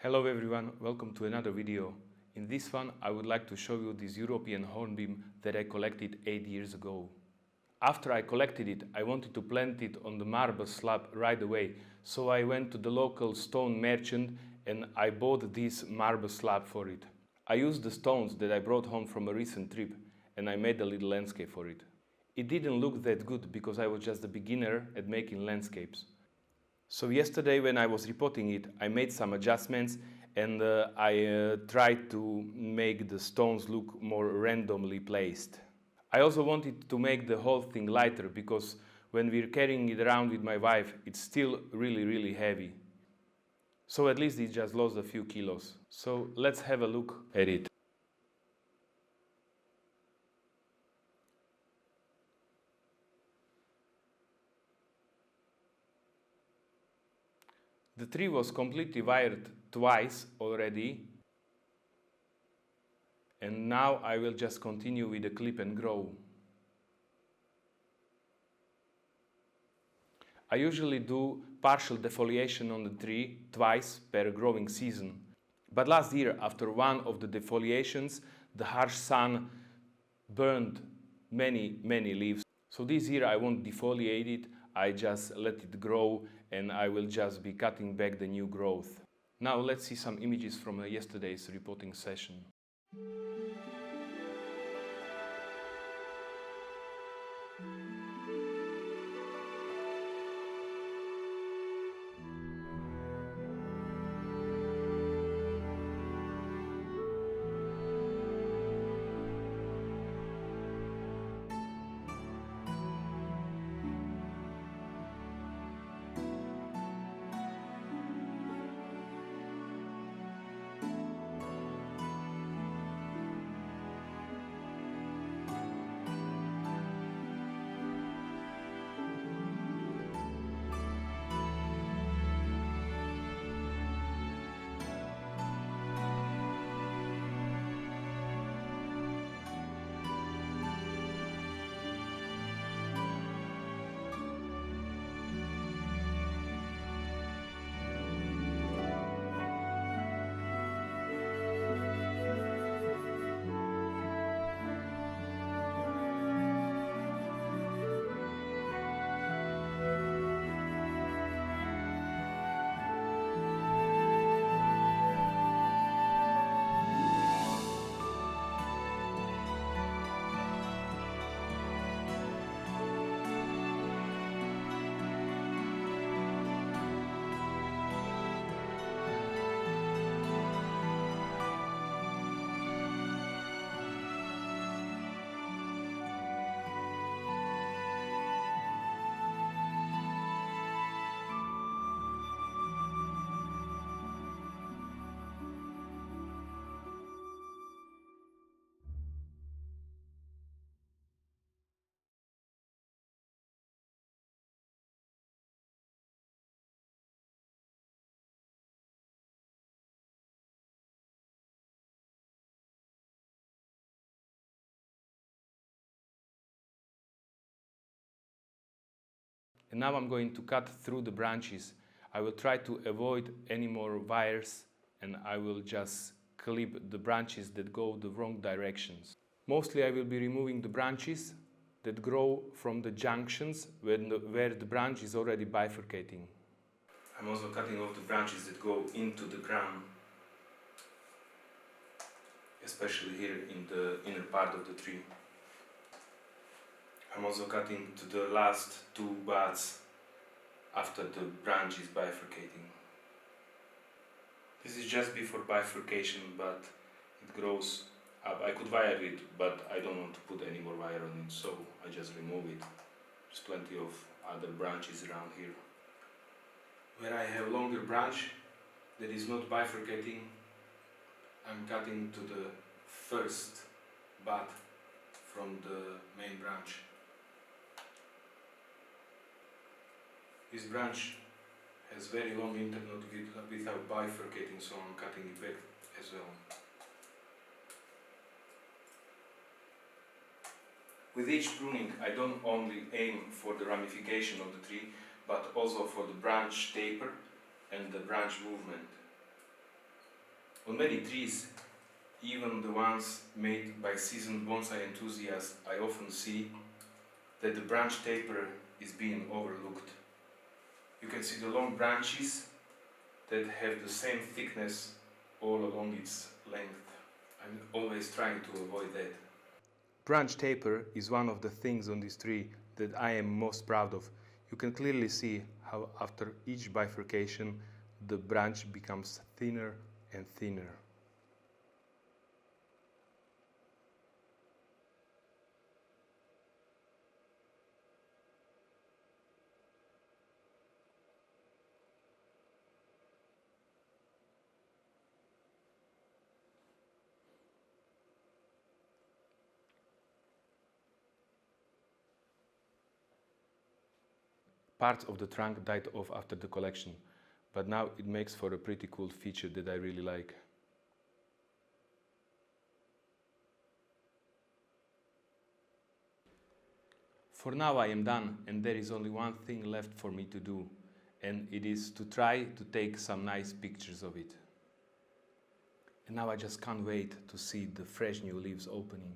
Hello everyone, welcome to another video. In this one I would like to show you this European hornbeam that I collected 8 years ago. After I collected it, I wanted to plant it on the marble slab right away, so I went to the local stone merchant and I bought this marble slab for it. I used the stones that I brought home from a recent trip and I made a little landscape for it. It didn't look that good because I was just a beginner at making landscapes. So yesterday when I was repotting it, I made some adjustments and I tried to make the stones look more randomly placed. I also wanted to make the whole thing lighter because when we're carrying it around with my wife, it's still really heavy. So at least it just lost a few kilos. So let's have a look at it. The tree was completely wired twice already, and now I will just continue with the clip and grow. I usually do partial defoliation on the tree twice per growing season. But last year, after one of the defoliations, the harsh sun burned many leaves. So this year I won't defoliate it, I just let it grow and I will just be cutting back the new growth. Now let's see some images from yesterday's repotting session. And now I'm going to cut through the branches. I will try to avoid any more wires and I will just clip the branches that go the wrong directions. Mostly I will be removing the branches that grow from the junctions where the branch is already bifurcating. I'm also cutting off the branches that go into the ground, especially here in the inner part of the tree. I'm also cutting to the last two buds after the branch is bifurcating. This is just before bifurcation, but it grows up. I could wire it, but I don't want to put any more wire on it, so I just remove it. There's plenty of other branches around here. Where I have longer branch that is not bifurcating, I'm cutting to the first bud from the main branch. This branch has very long internode without bifurcating, so I'm cutting it back as well. With each pruning, I don't only aim for the ramification of the tree, but also for the branch taper and the branch movement. On many trees, even the ones made by seasoned bonsai enthusiasts, I often see that the branch taper is being overlooked. You can see the long branches that have the same thickness all along its length. I'm always trying to avoid that. Branch taper is one of the things on this tree that I am most proud of. You can clearly see how after each bifurcation the branch becomes thinner and thinner. Parts of the trunk died off after the collection, but now it makes for a pretty cool feature that I really like. For now I am done, and there is only one thing left for me to do, and it is to try to take some nice pictures of it. And now I just can't wait to see the fresh new leaves opening.